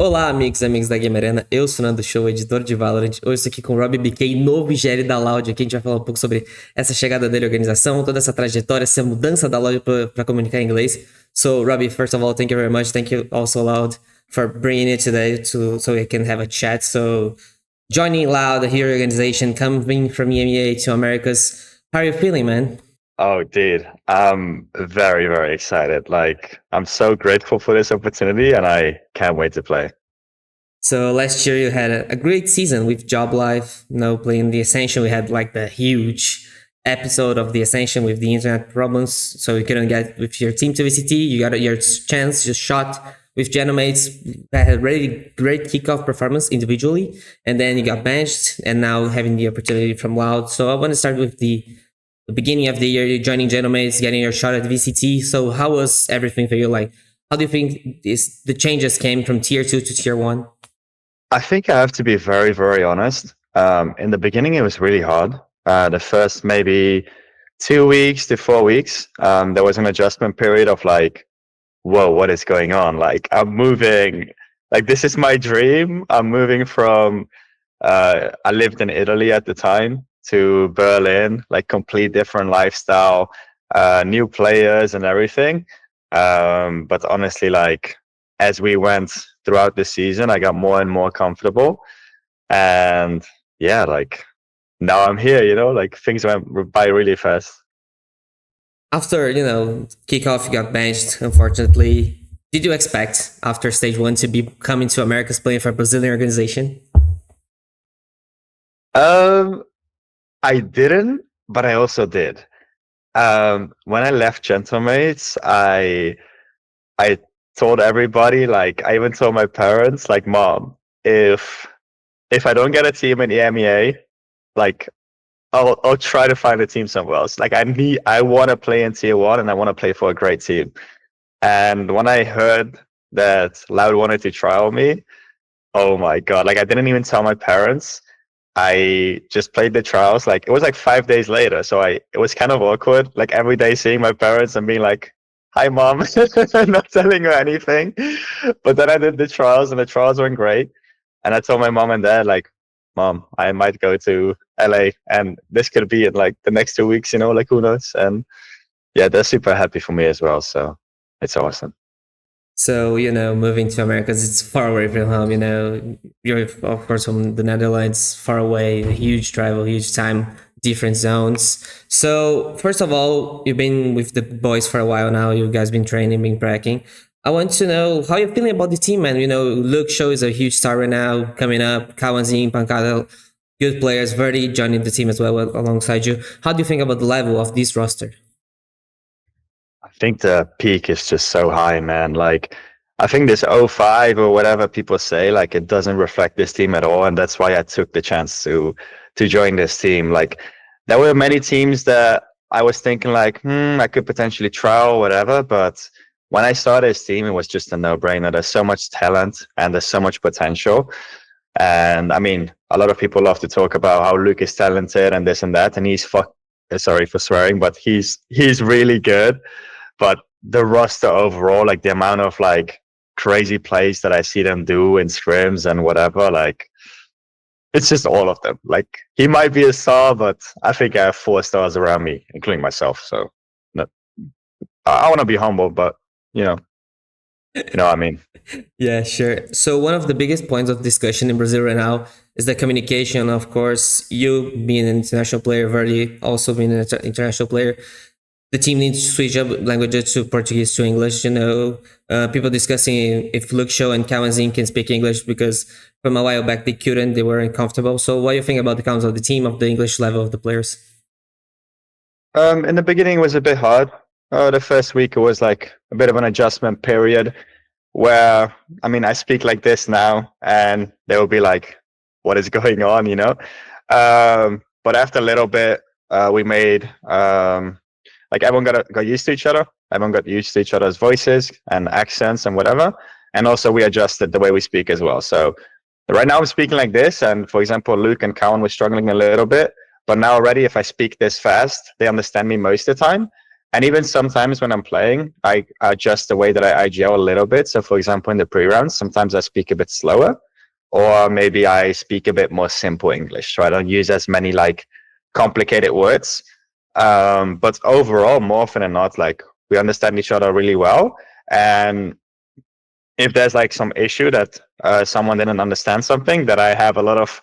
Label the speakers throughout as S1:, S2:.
S1: Olá, amigos e amigas da Gamer Arena. Eu sou o Nando Show, editor de Valorant. Hoje estou aqui com o RobbieBk, novo IGL da LOUD. Aqui a gente vai falar um pouco sobre essa chegada dele à organização, toda essa trajetória, essa mudança da LOUD para comunicar em inglês. So, Robbie, first of all, thank you very much. Thank you also, LOUD, for bringing it today so we can have a chat. So, joining LOUD, here organization, coming from EMEA to Americas. How are you feeling, man?
S2: Oh, dude, I'm very, very excited. I'm so grateful for this opportunity and I can't wait to play.
S1: So last year you had a great season with Job Life, playing the Ascension. We had like the huge episode of the Ascension with the internet problems. So you couldn't get with your team to VCT. You got your chance, just shot with Genomates. Had a really great kickoff performance individually. And then you got benched and now having the opportunity from LOUD. So I want to start with the beginning of the year, you're joining Genomates, getting your shot at VCT. So how was everything for you? Like, how do you think the changes came from tier 2 to tier 1?
S2: I think I have to be very, very honest. In the beginning, it was really hard. The first maybe 2 weeks to 4 weeks, there was an adjustment period of like, whoa, what is going on? Like, I'm moving, like, this is my dream. I'm moving from, I lived in Italy at the time, to Berlin, like complete different lifestyle, new players and everything. But honestly, like as we went throughout the season, I got more and more comfortable. And yeah, like now I'm here, like things went by really fast.
S1: After, kickoff, you got benched, unfortunately. Did you expect after stage 1 to be coming to Americas playing for a Brazilian organization?
S2: I didn't, but I also did. When I left Gentlemates, I told everybody, like I even told my parents, like, Mom, if I don't get a team in EMEA, like I'll try to find a team somewhere else. Like I want to play in tier 1 and I want to play for a great team. And when I heard that LOUD wanted to trial me, oh my God, like I didn't even tell my parents. I just played the trials. Like it was like 5 days later, so it was kind of awkward. Like every day seeing my parents and being like, "Hi, Mom," not telling her anything. But then I did the trials, and the trials went great. And I told my mom and dad, like, "Mom, I might go to LA, and this could be in like the next 2 weeks. Like who knows?" And yeah, they're super happy for me as well. So it's awesome.
S1: So, moving to Americas, it's far away from home, You're, of course, from the Netherlands, far away, huge travel, huge time, different zones. So, first of all, you've been with the boys for a while now. You guys been training, been practicing. I want to know how you're feeling about the team, man. Luke Show is a huge star right now, coming up. Kawanzin, Pancada, good players. Verdi joining the team as well alongside you. How do you think about the level of this roster?
S2: I think the peak is just so high, man. Like, I think this 05 or whatever people say, like, it doesn't reflect this team at all. And that's why I took the chance to join this team. Like, there were many teams that I was thinking like, I could potentially try or whatever. But when I started this team, it was just a no-brainer. There's so much talent and there's so much potential. And I mean, a lot of people love to talk about how Luke is talented and this and that. And he's sorry for swearing, but he's really good. But the roster overall, like the amount of like crazy plays that I see them do in scrims and whatever, like it's just all of them. Like he might be a star, but I think I have 4 stars around me, including myself. So no, I want to be humble, but you know what I mean.
S1: Yeah, sure. So one of the biggest points of discussion in Brazil right now is the communication. Of course, you being an international player, Verdi also being an international player. The team needs to switch up languages to Portuguese to English. People discussing if Luke Show and Kawanzin can speak English because from a while back they couldn't, they were uncomfortable. So what do you think about the count of the team, of the English level of the players?
S2: In the beginning, it was a bit hard. The first week, it was like a bit of an adjustment period where, I mean, I speak like this now and they will be like, what is going on, But after a little bit, we made... like everyone got used to each other. Everyone got used to each other's voices and accents and whatever. And also we adjusted the way we speak as well. So right now I'm speaking like this. And for example, Luke and Cowan were struggling a little bit. But now already, if I speak this fast, they understand me most of the time. And even sometimes when I'm playing, I adjust the way that I IGL a little bit. So for example, in the pre-rounds, sometimes I speak a bit slower, or maybe I speak a bit more simple English. So I don't use as many like complicated words. But overall, more often than not, like we understand each other really well. And if there's like some issue that someone didn't understand something, that I have a lot of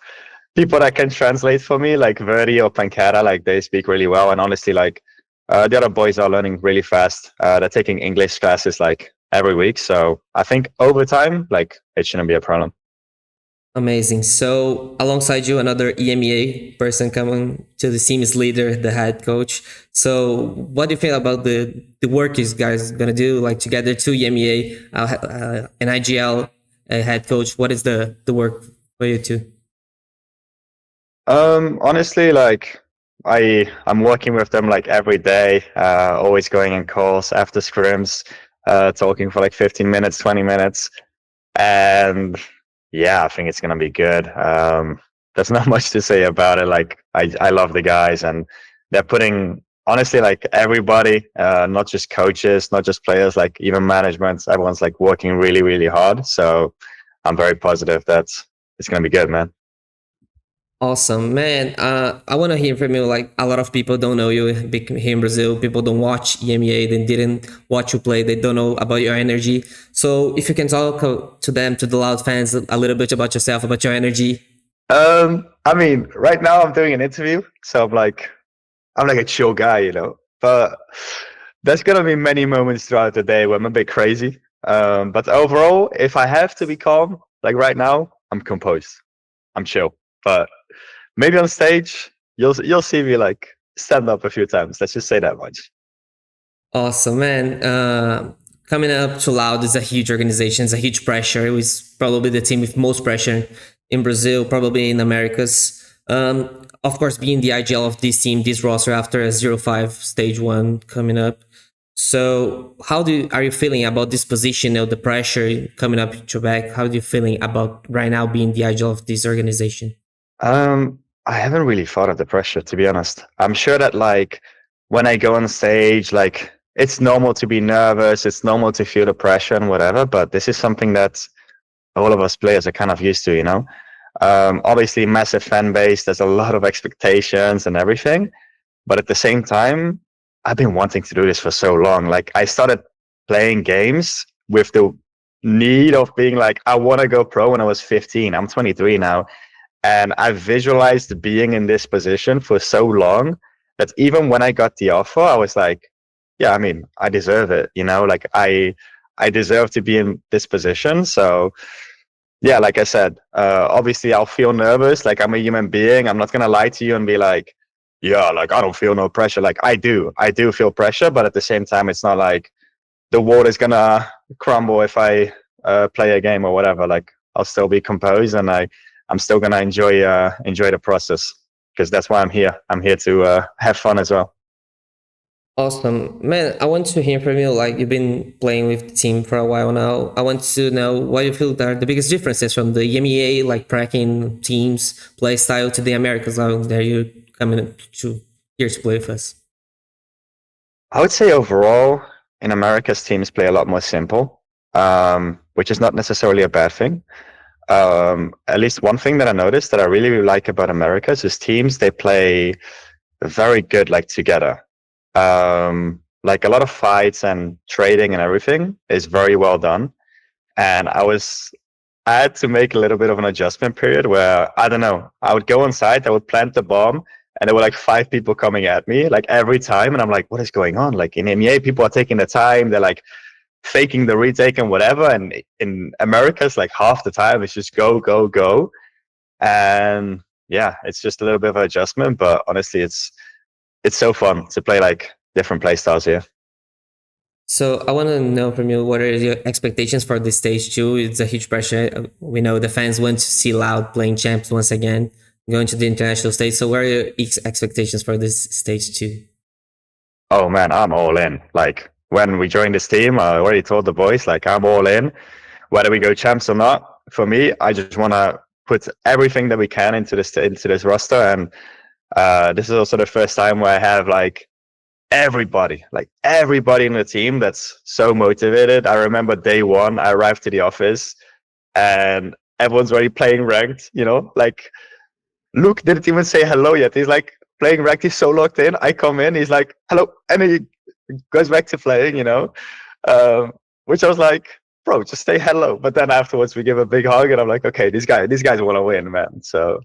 S2: people that can translate for me, like Verdi or Pancata, like they speak really well. And honestly, like the other boys are learning really fast. They're taking English classes like every week. So I think over time, like it shouldn't be a problem.
S1: Amazing. So alongside you, another EMEA person coming to the team is leader, the head coach. So what do you feel about the work you guys gonna do? Like together, two EMEA, an IGL head coach. What is the work for you two?
S2: Honestly, like I'm working with them like every day, always going in calls after scrims, talking for like 15 minutes, 20 minutes. And yeah, I think it's gonna be good. There's not much to say about it. Like I love the guys, and they're putting honestly like everybody, not just coaches, not just players, like even management, everyone's like working really, really hard. So I'm very positive that it's gonna be good, man.
S1: Awesome, man. I want to hear from you. Like a lot of people don't know you here in Brazil. People don't watch EMEA. They didn't watch you play. They don't know about your energy. So if you can talk to them, to the Loud fans, a little bit about yourself, about your energy.
S2: I mean, right now I'm doing an interview, so I'm like a chill guy, you know. But there's gonna be many moments throughout the day where I'm a bit crazy. But overall, if I have to be calm, like right now, I'm composed. I'm chill. But maybe on stage, you'll see me like stand up a few times. Let's just say that much.
S1: Awesome, man. Coming up to Loud is a huge organization. It's a huge pressure. It was probably the team with most pressure in Brazil, probably in Americas. Of course, being the IGL of this team, this roster after a 0-5 stage one coming up. So how are you feeling about this position of the pressure coming up to back? How are you feeling about right now being the IGL of this organization?
S2: I haven't really thought of the pressure, to be honest. I'm sure that like when I go on stage, like it's normal to be nervous, it's normal to feel the pressure and whatever, but this is something that all of us players are kind of used to, you know. Obviously massive fan base, there's a lot of expectations and everything, but at the same time, I've been wanting to do this for so long. Like I started playing games with the need of being like, I want to go pro when I was 15. I'm 23 now. And I visualized being in this position for so long that even when I got the offer, I was like, yeah, I mean, I deserve it, you know, like I deserve to be in this position. So yeah, like I said, obviously I'll feel nervous. Like I'm a human being. I'm not going to lie to you and be like, yeah, like I don't feel no pressure. Like I do feel pressure, but at the same time, it's not like the world is going to crumble if I play a game or whatever. Like I'll still be composed, and I'm still going to enjoy the process, because that's why I'm here. I'm here to have fun as well.
S1: Awesome, man. I want to hear from you. Like you've been playing with the team for a while now. I want to know what you feel are the biggest differences from the EMEA, like tracking teams play style, to the Americas. Now there you coming to here to play with us.
S2: I would say overall, in America's teams play a lot more simple, which is not necessarily a bad thing. At least one thing that I noticed that I really, really like about Americas is teams, they play very good like together. Like a lot of fights and trading and everything is very well done. And I had to make a little bit of an adjustment period where, I don't know, I would go on site, I would plant the bomb, and there were like 5 people coming at me like every time. And I'm like, what is going on? Like in MEA, people are taking the time, they're like faking the retake and whatever. And in Americas, like half the time it's just go, go, go. And yeah, it's just a little bit of an adjustment, but honestly, it's so fun to play like different play styles here.
S1: So I want to know from you, what are your expectations for this stage two? It's a huge pressure. We know the fans want to see Loud playing champs once again, going to the international stage. So what are your expectations for this stage two?
S2: Oh man, I'm all in. Like when we joined this team, I already told the boys, like I'm all in, whether we go champs or not. For me, I just want to put everything that we can into this roster. And this is also the first time where I have like everybody in the team that's so motivated. I remember day one, I arrived to the office and everyone's already playing ranked, you know, like Luke didn't even say hello yet. He's like playing ranked. He's so locked in. I come in, he's like, hello. And he goes back to playing, you know, which I was like, bro, just say hello. But then afterwards we give a big hug and I'm like, okay, these guys want to win, man.
S1: So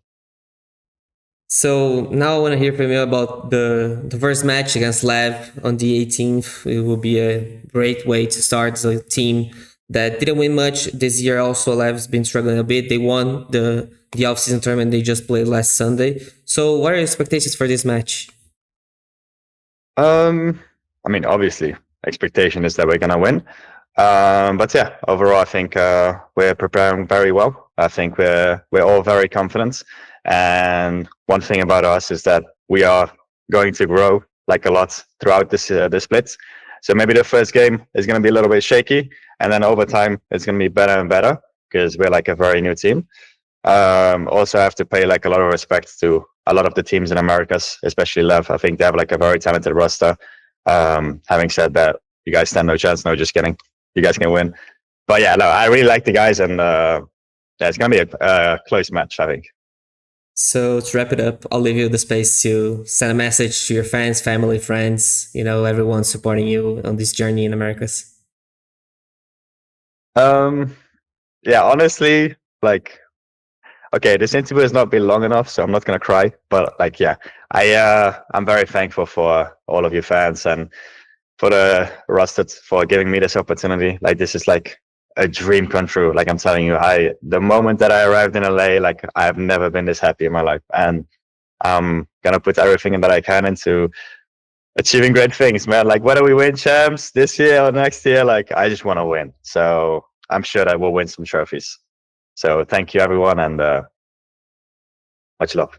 S1: now I want to hear from you about the first match against Lev on the 18th. It will be a great way to start the team that didn't win much this year. Also, Lev's been struggling a bit. They won the off-season tournament they just played last Sunday. So what are your expectations for this match?
S2: I mean, obviously, expectation is that we're gonna win. But yeah, overall, I think we're preparing very well. I think we're all very confident. And one thing about us is that we are going to grow like a lot throughout this the splits. So maybe the first game is going to be a little bit shaky, and then over time it's going to be better and better because we're like a very new team. Also, I have to pay like a lot of respect to a lot of the teams in Americas, especially Lev. I think they have like a very talented roster. Having said that, you guys stand no chance. No, just kidding. You guys can win. But yeah, no, I really like the guys, and yeah, it's going to be a close match, I think.
S1: So to wrap it up, I'll leave you the space to send a message to your fans, family, friends, you know, everyone supporting you on this journey in Americas.
S2: Yeah, honestly, like, okay, this interview has not been long enough, so I'm not gonna cry. But like, yeah, I'm very thankful for all of you fans and for the roster for giving me this opportunity. Like, this is like a dream come true. Like I'm telling you, the moment that I arrived in LA, like I've never been this happy in my life, and I'm gonna put everything that I can into achieving great things, man. Like whether we win champs this year or next year, like I just want to win. So I'm sure that we'll win some trophies. So thank you, everyone, and much love.